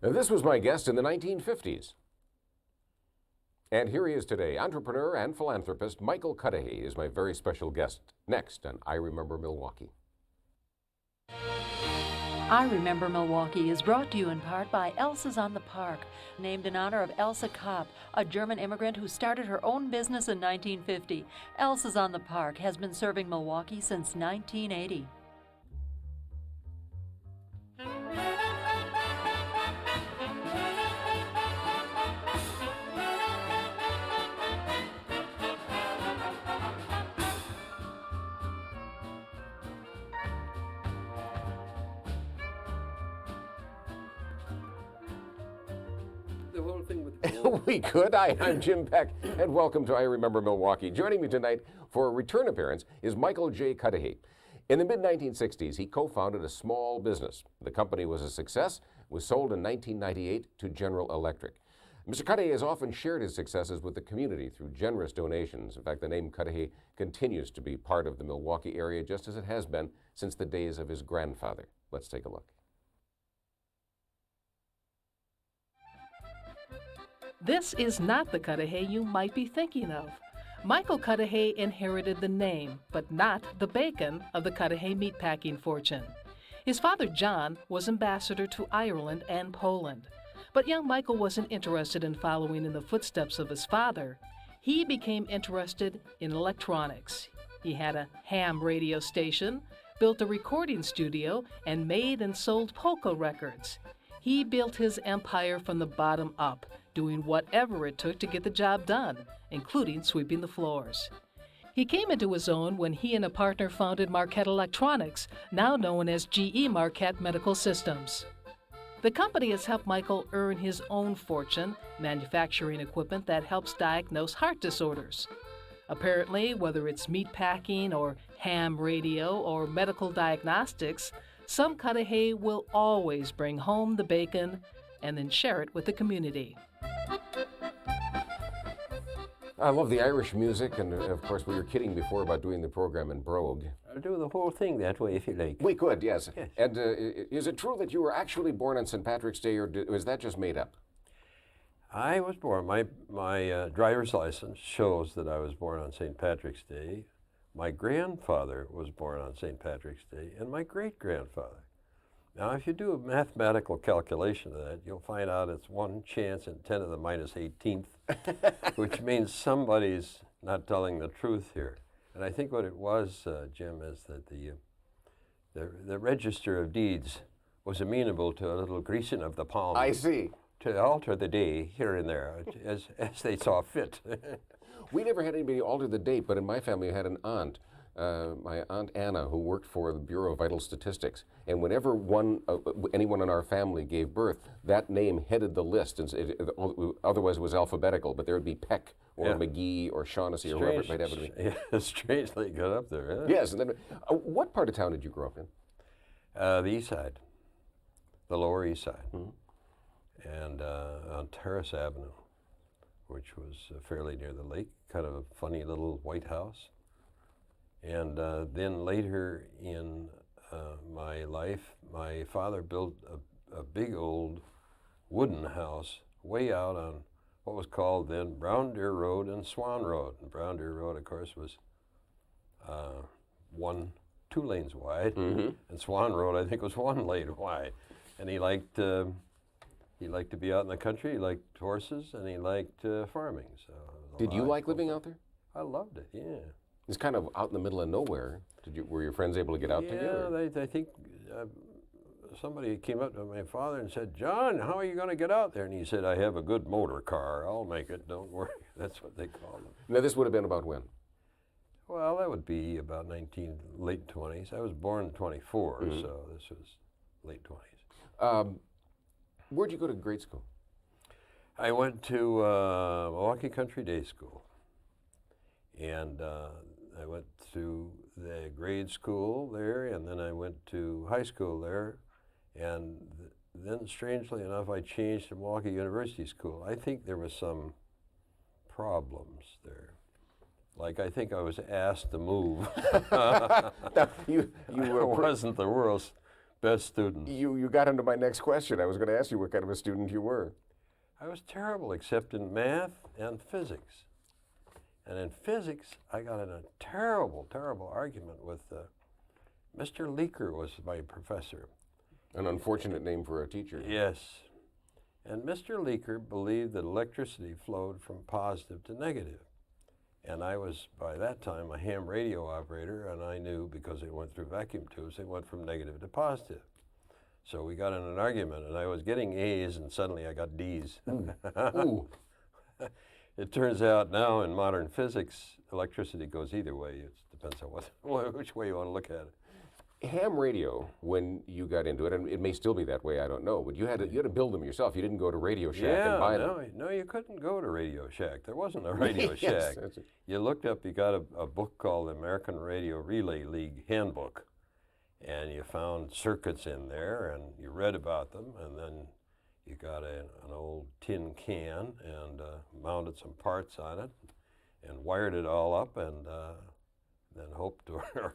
Now, this was my guest in the 1950s. And here he is today. Entrepreneur and philanthropist Michael Cudahy is my very special guest. Next on I Remember Milwaukee. I Remember Milwaukee is brought to you in part by Elsa's on the Park, named in honor of Elsa Kopp, a German immigrant who started her own business in 1950. Elsa's on the Park has been serving Milwaukee since 1980. The whole thing with We could. I'm Jim Peck, and welcome to I Remember Milwaukee. Joining me tonight for a return appearance is Michael J. Cudahy. In the mid-1960s, he co-founded a small business. The company was a success, was sold in 1998 to General Electric. Mr. Cudahy has often shared his successes with the community through generous donations. In fact, the name Cudahy continues to be part of the Milwaukee area, just as it has been since the days of his grandfather. Let's take a look. This is not the Cudahy you might be thinking of. Michael Cudahy inherited the name, but not the bacon of the Cudahy meatpacking fortune. His father, John, was ambassador to Ireland and Poland. But young Michael wasn't interested in following in the footsteps of his father. He became interested in electronics. He had a ham radio station, built a recording studio, and made and sold polka records. He built his empire from the bottom up, doing whatever it took to get the job done, including sweeping the floors. He came into his own when he and a partner founded Marquette Electronics, now known as GE Marquette Medical Systems. The company has helped Michael earn his own fortune, manufacturing equipment that helps diagnose heart disorders. Apparently, whether it's meatpacking or ham radio or medical diagnostics, some Cudahy will always bring home the bacon and then share it with the community. I love the Irish music, and of course we were kidding before about doing the program in Brogue. I'll do the whole thing that way if you like. We could, yes. Yes. And is it true that you were actually born on St. Patrick's Day, or was that just made up? I was born, my driver's license shows that I was born on St. Patrick's Day. My grandfather was born on St. Patrick's Day, and my great-grandfather. Now, if you do a mathematical calculation of that, you'll find out it's one chance in 10 to the minus 18th, which means somebody's not telling the truth here. And I think what it was, Jim, is that the Register of Deeds was amenable to a little greasing of the palm. I see. To alter the day here and there, as they saw fit. We never had anybody alter the date, but in my family I had an aunt, my Aunt Anna, who worked for the Bureau of Vital Statistics. And whenever anyone in our family gave birth, that name headed the list. And otherwise it was alphabetical, but there would be Peck or McGee or Shaughnessy or whoever it might happen to be. Yeah, strangely got up there. Yes. And then, what part of town did you grow up in? The east side, the lower east side. Mm-hmm. And on Terrace Avenue, which was fairly near the lake, kind of a funny little white house. And then later in my life, my father built a big old wooden house way out on what was called then Brown Deer Road and Swan Road. And Brown Deer Road, of course, was 2 lanes wide, mm-hmm. and Swan Road, I think, was 1 lane wide. And he liked to be out in the country. He liked horses, and he liked farming. So did you like living out there? I loved it. Yeah. It's kind of out in the middle of nowhere. Were your friends able to get out to you? Yeah, I think somebody came up to my father and said, "John, how are you going to get out there?" And he said, "I have a good motor car. I'll make it. Don't worry." That's what they called them. Now, this would have been about when? Well, that would be about late 20s. I was born in 24, mm-hmm. so this was late 20s. Where'd you go to grade school? I went to Milwaukee Country Day School. And I went to the grade school there, and then I went to high school there. And then, strangely enough, I changed to Milwaukee University School. I think there was some problems there. Like, I think I was asked to move. You wasn't the world's best students. You got into my next question. I was going to ask you what kind of a student you were. I was terrible except in math and physics. And in physics, I got in a terrible, terrible argument with Mr. Leaker was my professor. An unfortunate name for a teacher. Yes. And Mr. Leaker believed that electricity flowed from positive to negative. And I was, by that time, a ham radio operator, and I knew, because it went through vacuum tubes, it went from negative to positive. So we got in an argument, and I was getting A's, and suddenly I got D's. Ooh. It turns out now in modern physics, electricity goes either way. It depends on which way you want to look at it. Ham radio, when you got into it, and it may still be that way, I don't know, but you had to build them yourself. You didn't go to Radio Shack and buy them. No, you couldn't go to Radio Shack. There wasn't a Radio Shack. You looked up, you got a book called the American Radio Relay League Handbook, and you found circuits in there, and you read about them, and then you got an old tin can and mounted some parts on it and wired it all up, and then hoped to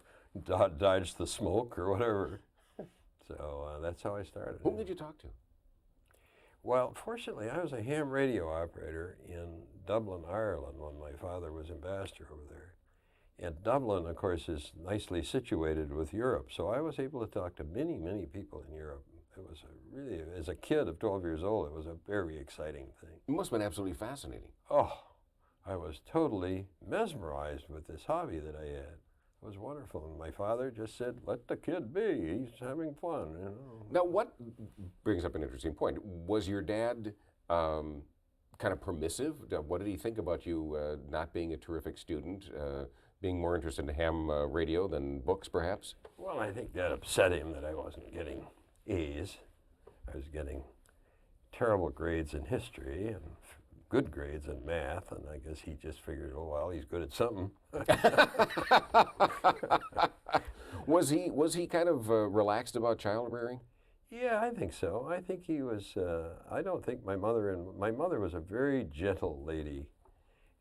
dodge the smoke or whatever. So that's how I started. Whom did you talk to? Well, fortunately, I was a ham radio operator in Dublin, Ireland, when my father was ambassador over there. And Dublin, of course, is nicely situated with Europe, so I was able to talk to many, many people in Europe. It was really, as a kid of 12 years old, it was a very exciting thing. It must have been absolutely fascinating. Oh, I was totally mesmerized with this hobby that I had. It was wonderful, and my father just said, let the kid be, he's having fun, you know. Now, what brings up an interesting point. Was your dad kind of permissive? What did he think about you not being a terrific student, being more interested in ham radio than books, perhaps? Well, I think that upset him that I wasn't getting A's. I was getting terrible grades in history and good grades in math, and I guess he just figured, oh, well, he's good at something. Was he kind of relaxed about child rearing? Yeah, I think so. I think he was, I don't think my mother was a very gentle lady,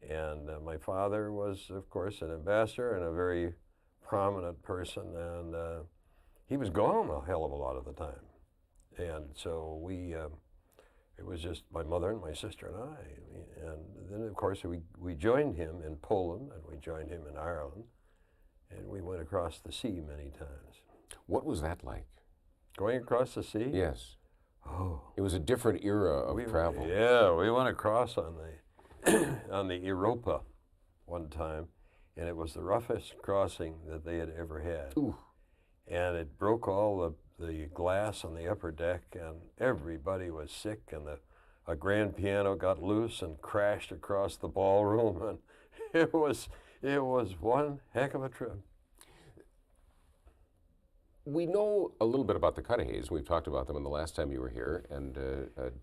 and my father was, of course, an ambassador and a very prominent person, and he was gone a hell of a lot of the time. And so it was just my mother and my sister and I. And then, of course, we joined him in Poland, and we joined him in Ireland, and we went across the sea many times. What was that like? Going across the sea? Yes. Oh. It was a different era of travel. Yeah, we went across on the on the Europa one time, and it was the roughest crossing that they had ever had. Ooh. And it broke all the glass on the upper deck, and everybody was sick, and a grand piano got loose and crashed across the ballroom, and it was one heck of a trip. We know a little bit about the Cudahys. We've talked about them in the last time you were here, and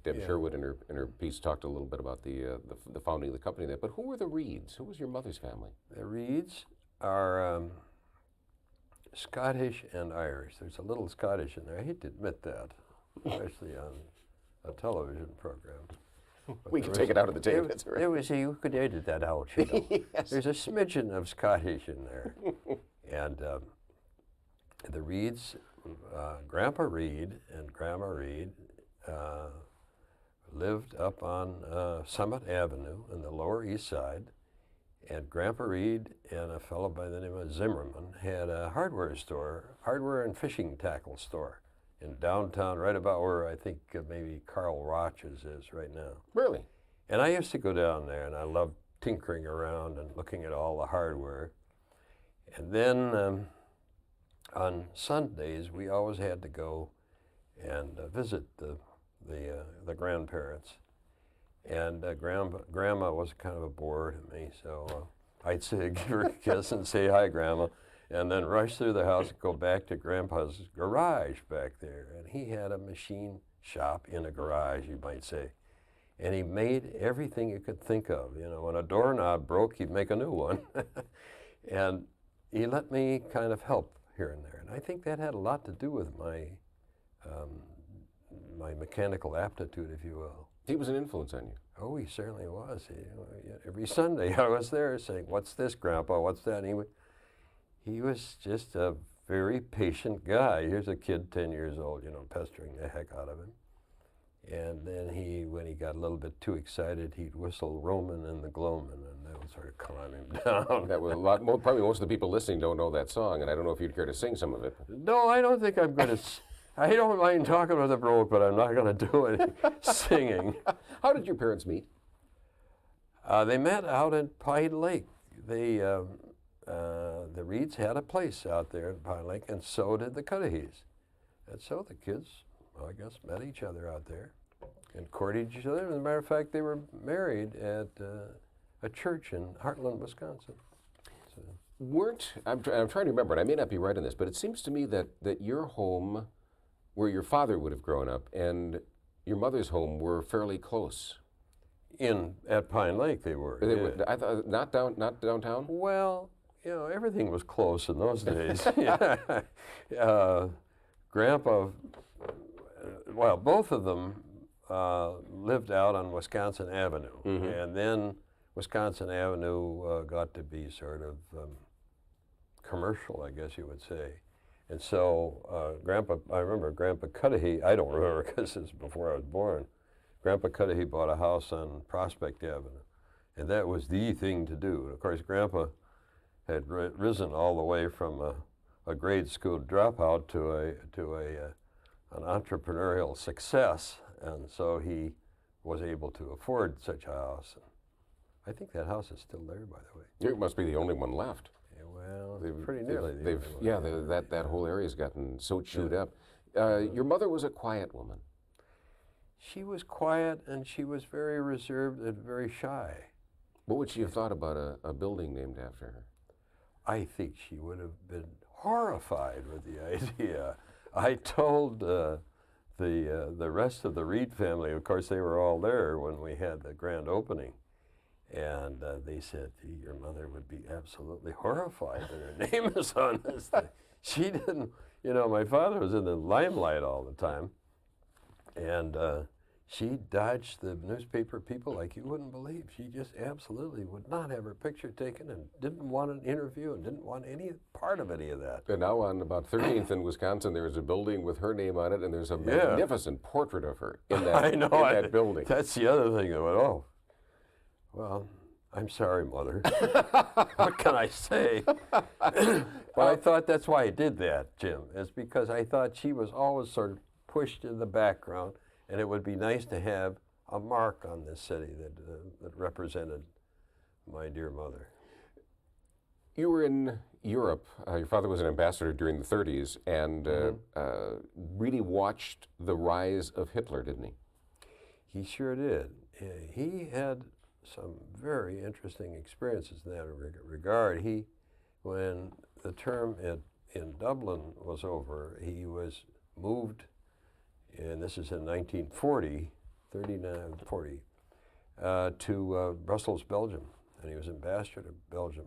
Deb Sherwood in her piece talked a little bit about the founding of the company there. But who were the Reeds? Who was your mother's family? The Reeds are Scottish and Irish. There's a little Scottish in there. I hate to admit that, especially on a television program. But we can take it out of the tape. You could edit that out, you know. Yes. There's a smidgen of Scottish in there. And the Reeds, Grandpa Reed and Grandma Reed lived up on Summit Avenue in the Lower East Side. And Grandpa Reed and a fellow by the name of Zimmerman had a hardware and fishing tackle store in downtown, right about where I think maybe Carl Roch's is right now. Really? And I used to go down there, and I loved tinkering around and looking at all the hardware. And then on Sundays, we always had to go and visit the grandparents. And Grandma was kind of a bore to me, so I'd say, give her a kiss and say, hi, Grandma, and then rush through the house and go back to Grandpa's garage back there. And he had a machine shop in a garage, you might say. And he made everything you could think of. You know, when a doorknob broke, he'd make a new one. And he let me kind of help here and there. And I think that had a lot to do with my mechanical aptitude, if you will. He was an influence on you. Oh, he certainly was. Every Sunday I was there saying, what's this, Grandpa, what's that? And he was just a very patient guy. Here's a kid, 10 years old, you know, pestering the heck out of him. And then when he got a little bit too excited, he'd whistle Roman and the Gloman, and that would sort of calm him down. That was a lot. Probably most of the people listening don't know that song, and I don't know if you'd care to sing some of it. No, I don't think I'm going to. I don't mind talking with the brook, but I'm not going to do any singing. How did your parents meet? They met out at Pine Lake. The Reeds had a place out there at Pine Lake, and so did the Cudahys. And so the kids, well, I guess, met each other out there and courted each other. As a matter of fact, they were married at a church in Heartland, Wisconsin. So. I'm trying to remember, and I may not be right on this, but it seems to me that your home, where your father would have grown up, and your mother's home were fairly close. At Pine Lake, they were. They were, I thought not downtown. Well, you know, everything was close in those days. Grandpa, well, both of them lived out on Wisconsin Avenue, and then Wisconsin Avenue got to be sort of commercial, I guess you would say. And so I remember Grandpa Cudahy, I don't remember because it's before I was born, Grandpa Cudahy bought a house on Prospect Avenue, and that was the thing to do. And of course, Grandpa had risen all the way from a grade school dropout to an entrepreneurial success, and so he was able to afford such a house. I think that house is still there, by the way. It must be the only one left. Yeah, well, pretty nearly. That whole area's gotten so chewed up. Your mother was a quiet woman. She was quiet, and she was very reserved and very shy. What would she have thought about a building named after her? I think she would have been horrified with the idea. I told the rest of the Reed family, of course they were all there when we had the grand opening, and they said, your mother would be absolutely horrified that her name is on this thing. She didn't, you know, my father was in the limelight all the time, and she dodged the newspaper people like you wouldn't believe. She just absolutely would not have her picture taken and didn't want an interview and didn't want any part of any of that. And now on about 13th in Wisconsin, there's a building with her name on it, and there's a magnificent portrait of her in that, that building. That's the other thing that went, oh, well, I'm sorry, Mother. What can I say? Well, I thought that's why I did that, Jim, is because I thought she was always sort of pushed in the background, and it would be nice to have a mark on this city that represented my dear mother. You were in Europe. Your father was an ambassador during the 30s and really watched the rise of Hitler, didn't he? He sure did. He had some very interesting experiences in that regard. When the term in Dublin was over, he was moved, and this is in 1940, to Brussels, Belgium, and he was ambassador to Belgium.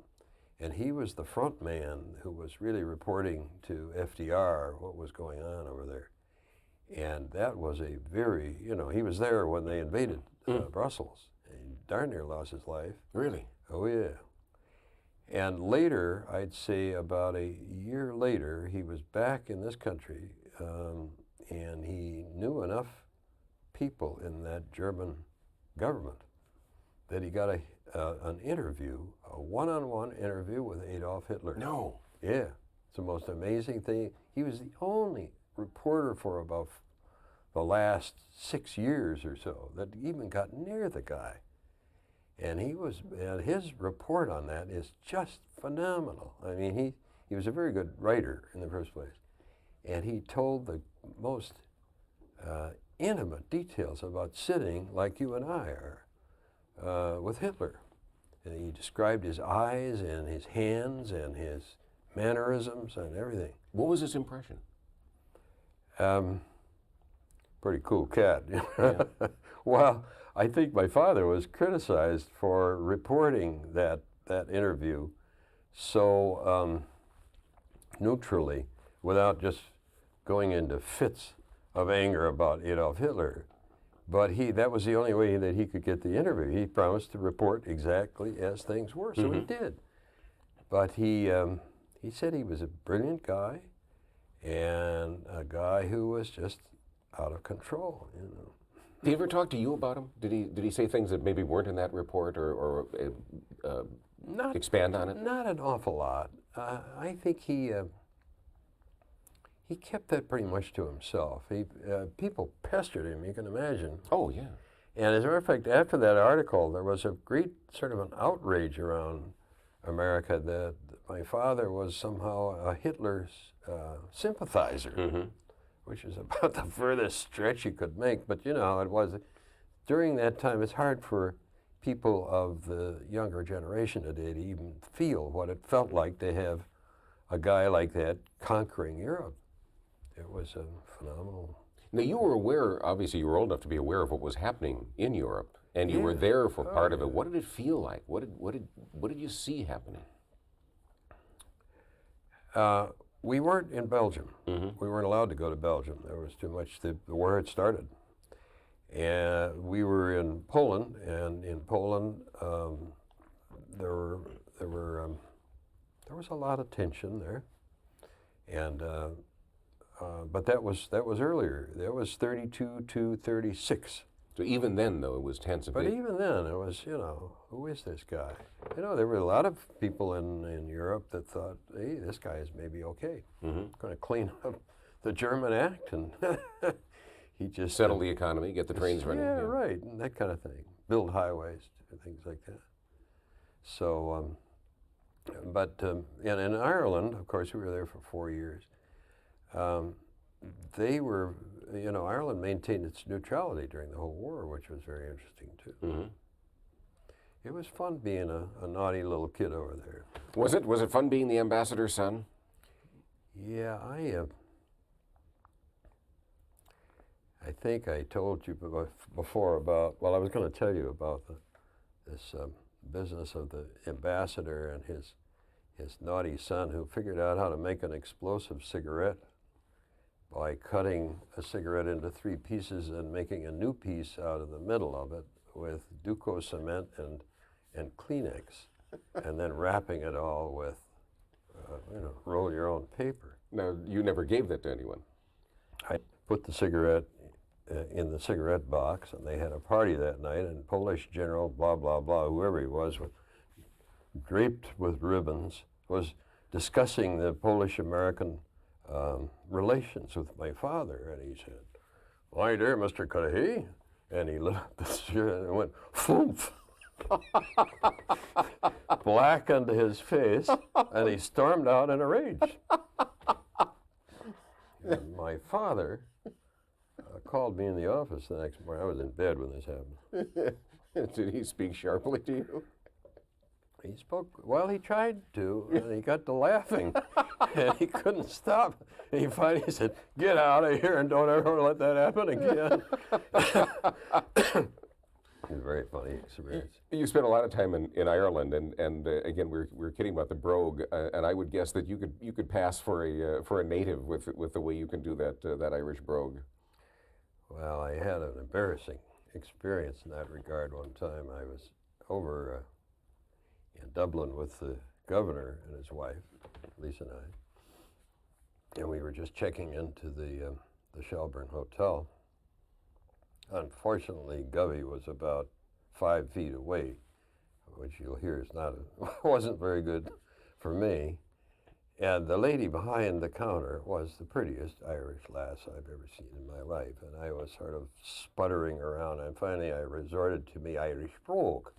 And he was the front man who was really reporting to FDR what was going on over there. And that was a very, you know, he was there when they invaded Brussels. And he darn near lost his life. Really? Oh, yeah. And later, I'd say about a year later, he was back in this country, and he knew enough people in that German government that he got an interview, a one-on-one interview with Adolf Hitler. No. Yeah. It's the most amazing thing. He was the only reporter for about the last 6 years or so that even got near the guy. And his report on that is just phenomenal. I mean, he was a very good writer in the first place. And he told the most intimate details about sitting like you and I are with Hitler. And he described his eyes and his hands and his mannerisms and everything. What was his impression? Pretty cool cat. Yeah. Well, I think my father was criticized for reporting that interview so neutrally, without just going into fits of anger about Adolf Hitler. But that was the only way that he could get the interview. He promised to report exactly as things were, so he did. But he he said he was a brilliant guy and a guy who was just out of control, you know. Did he ever talk to you about him? Did he say things that maybe weren't in that report or expand on it? Not an awful lot. I think he kept that pretty much to himself. People pestered him, you can imagine. Oh, yeah. And as a matter of fact, after that article, there was a great sort of an outrage around America that my father was somehow a Hitler's sympathizer, which is about the furthest stretch you could make. But you know how it was. During that time, it's hard for people of the younger generation today to even feel what it felt like to have a guy like that conquering Europe. It was a phenomenal. Now, you were aware, obviously you were old enough to be aware of what was happening in Europe, and you were there for part of it. What did it feel like? What did you see happening? We weren't in Belgium. We weren't allowed to go to Belgium. There was too much, the war had started. And we were in Poland, and in Poland there was a lot of tension there. And but that was earlier. That was 32 to 36. So even then, though, it was tense. But even then, it was, you know, who is this guy? You know, there were a lot of people in Europe that thought, hey, this guy is maybe okay. Going to clean up the German act, and he just settle the economy, get the trains running. Yeah, right, and that kind of thing. Build highways and things like that. So, and in Ireland, of course, we were there for 4 years. They were, you know, Ireland maintained its neutrality during the whole war, which was very interesting too. It was fun being a naughty little kid over there. Was it? Was it fun being the ambassador's son? Yeah, I think I told you before about, well, I was going to tell you about this business of the ambassador and his naughty son who figured out how to make an explosive cigarette by cutting a cigarette into 3 pieces and making a new piece out of the middle of it with Duco cement and Kleenex, and then wrapping it all with, you know, roll your own paper. Now, you never gave that to anyone. I put the cigarette in the cigarette box, and they had a party that night, and Polish General blah, blah, blah, whoever he was, draped with ribbons, was discussing the Polish-American relations with my father, and he said, "My dear Mr. Cudahy," and he lit up the cigarette and went, "Foomph," blackened his face, and he stormed out in a rage. And my father called me in the office the next morning. I was in bed when this happened. Did he speak sharply to you? He spoke, well, he tried to, and he got to laughing, and he couldn't stop. And he finally said, "Get out of here and don't ever let that happen again." It was a very funny experience. You spent a lot of time in Ireland, and again, we were kidding about the brogue, and I would guess that you could pass for a native with the way you can do that Irish brogue. Well, I had an embarrassing experience in that regard one time. I was over in Dublin with the governor and his wife, Lisa and I, and we were just checking into the Shelburne Hotel. Unfortunately, Govey was about 5 feet away, which you'll hear is wasn't very good for me. And the lady behind the counter was the prettiest Irish lass I've ever seen in my life, and I was sort of sputtering around, and finally I resorted to me Irish brogue.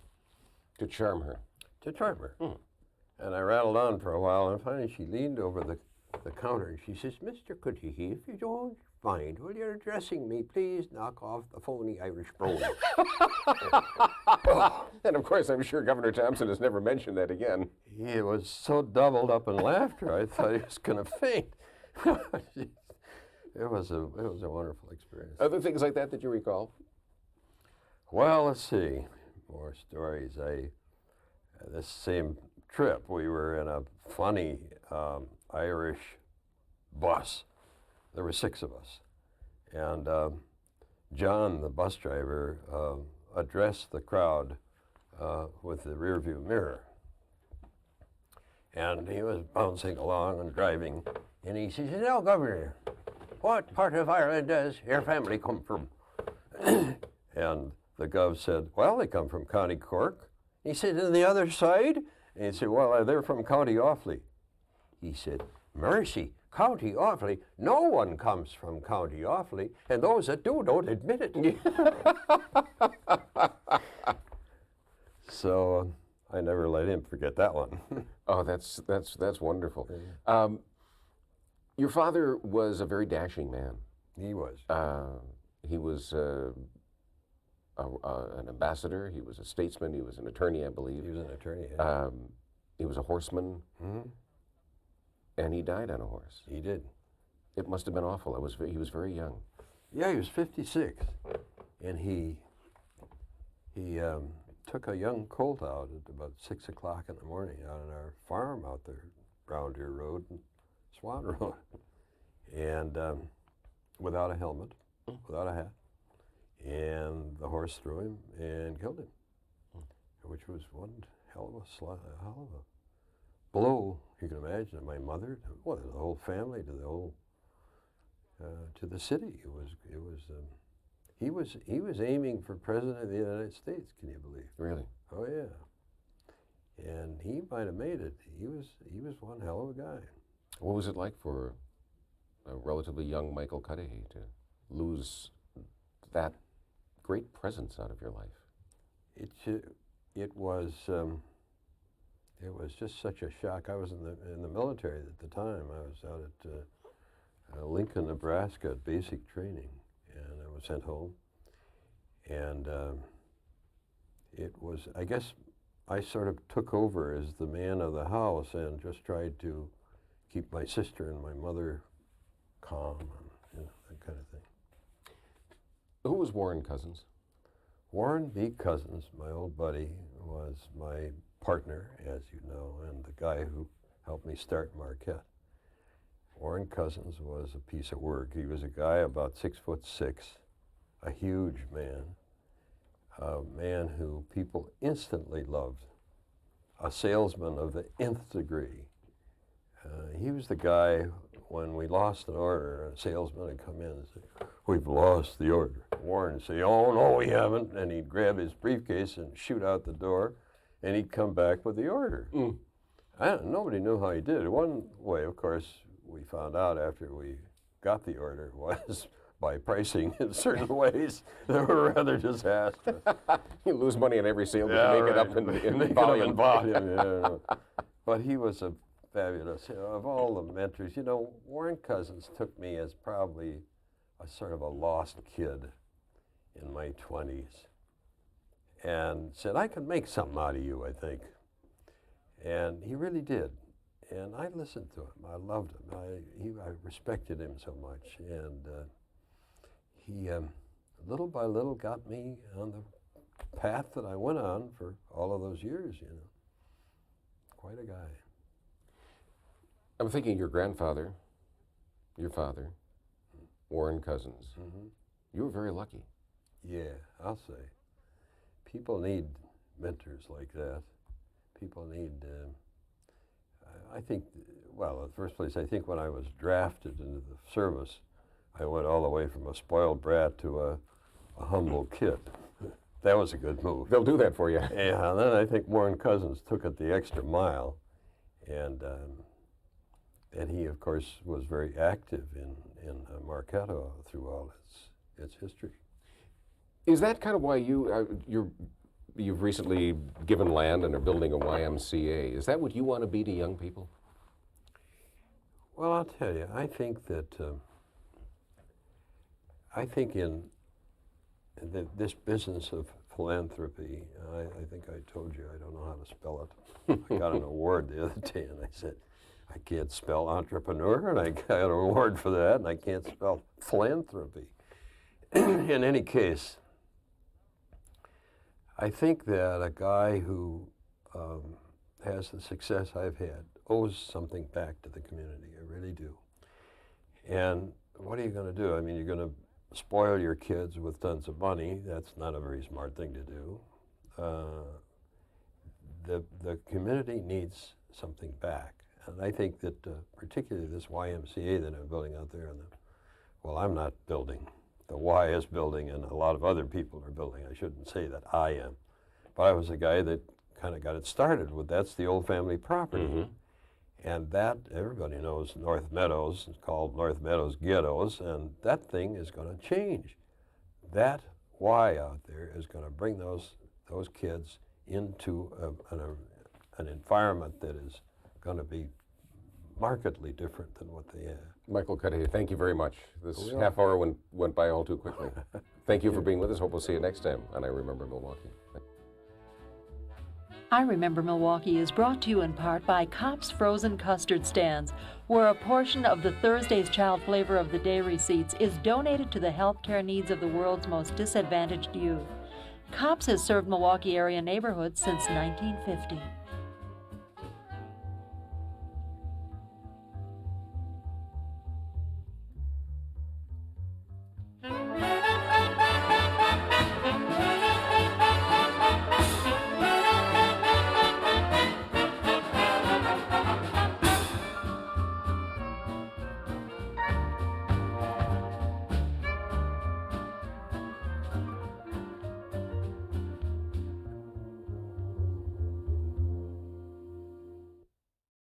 To charm her. To charm her. And I rattled on for a while, and finally she leaned over the counter and she says, "Mr. Cudahy, if you don't mind, while you're addressing me, please knock off the phony Irish brogue." And of course, I'm sure Governor Thompson has never mentioned that again. He was so doubled up in laughter, I thought he was going to faint. It was a wonderful experience. Other things like that you recall? Well, let's see. More stories. This same trip, we were in a funny Irish bus. There were 6 of us. And John, the bus driver, addressed the crowd with the rearview mirror. And he was bouncing along and driving, and he says, "Now, Governor, what part of Ireland does your family come from?" And the Gov said, "Well, they come from County Cork." He said, "And the other side?" And he said, "Well, they're from County Offaly." He said, "Mercy, County Offaly? No one comes from County Offaly, and those that do don't admit it." So I never let him forget that one. Oh, that's wonderful. Your father was a very dashing man. He was. He was an ambassador. He was a statesman. He was an attorney, I believe. He was an attorney. Yeah. He was a horseman, and he died on a horse. He did. It must have been awful. He was very young. Yeah, he was 56, and he took a young colt out at about 6 o'clock in the morning out on our farm out there, Brown Deer Road and Swan Road, and without a helmet, without a hat, and the horse threw him and killed him, which was one hell of a blow, you can imagine, to my mother, to the whole family, to the whole, to the city. He was aiming for President of the United States. Can you believe? Really? Oh yeah. And he might have made it. He was one hell of a guy. What was it like for a relatively young Michael Cudahy to lose that great presence out of your life? It was just such a shock. I was in the military at the time. I was out at Lincoln, Nebraska at basic training, and I was sent home. And it was, I guess, I sort of took over as the man of the house and just tried to keep my sister and my mother calm, and that kind of thing. Who was Warren Cousins? Warren B. Cousins, my old buddy, was my partner, as you know, and the guy who helped me start Marquette. Warren Cousins was a piece of work. He was a guy about 6'6", a huge man, a man who people instantly loved, a salesman of the nth degree. He was the guy, when we lost an order, a salesman would come in and say, "We've lost the order." Warren would say, "Oh, no, we haven't." And he'd grab his briefcase and shoot out the door, and he'd come back with the order. Nobody knew how he did it. One way, of course, we found out after we got the order was by pricing in certain ways that were rather disastrous. You lose money on every sale, but you make it up in volume. Yeah. But he was a fabulous, of all the mentors, Warren Cousins took me as probably a sort of a lost kid in my 20s and said, "I can make something out of you, I think." And he really did. And I listened to him. I loved him. I respected him so much. And he, little by little, got me on the path that I went on for all of those years, Quite a guy. I'm thinking your grandfather, your father, Warren Cousins. You were very lucky. Yeah, I'll say. People need mentors like that. People need, I think, well, in the first place, I think when I was drafted into the service, I went all the way from a spoiled brat to a humble kid. That was a good move. They'll do that for you. Yeah, and then I think Warren Cousins took it the extra mile, and he, of course, was very active in Marquette through all its history. Is that kind of why you've recently given land and are building a YMCA? Is that what you want to be to young people? Well, I'll tell you, I think that in this business of philanthropy, I think I told you I don't know how to spell it. I got an award the other day, and I said, I can't spell entrepreneur, and I got an award for that, and I can't spell philanthropy. In any case, I think that a guy who has the success I've had owes something back to the community. I really do. And what are you going to do? I mean, you're going to spoil your kids with tons of money. That's not a very smart thing to do. The community needs something back. And I think that particularly this YMCA that I'm building out there, well, I'm not building. The Y is building, and a lot of other people are building. I shouldn't say that I am. But I was the guy that kind of got it started with, that's the old family property. Mm-hmm. And that, everybody knows North Meadows, it's called North Meadows Ghettos, and that thing is going to change. That Y out there is going to bring those kids into an environment that is going to be markedly different than what they have. Michael Cudahy, thank you very much. This half hour went by all too quickly. Thank you for being with us. Hope we'll see you next time on I Remember Milwaukee. I Remember Milwaukee is brought to you in part by Kopp's Frozen Custard Stands, where a portion of the Thursday's Child Flavor of the Day receipts is donated to the healthcare needs of the world's most disadvantaged youth. Kopp's has served Milwaukee area neighborhoods since 1950.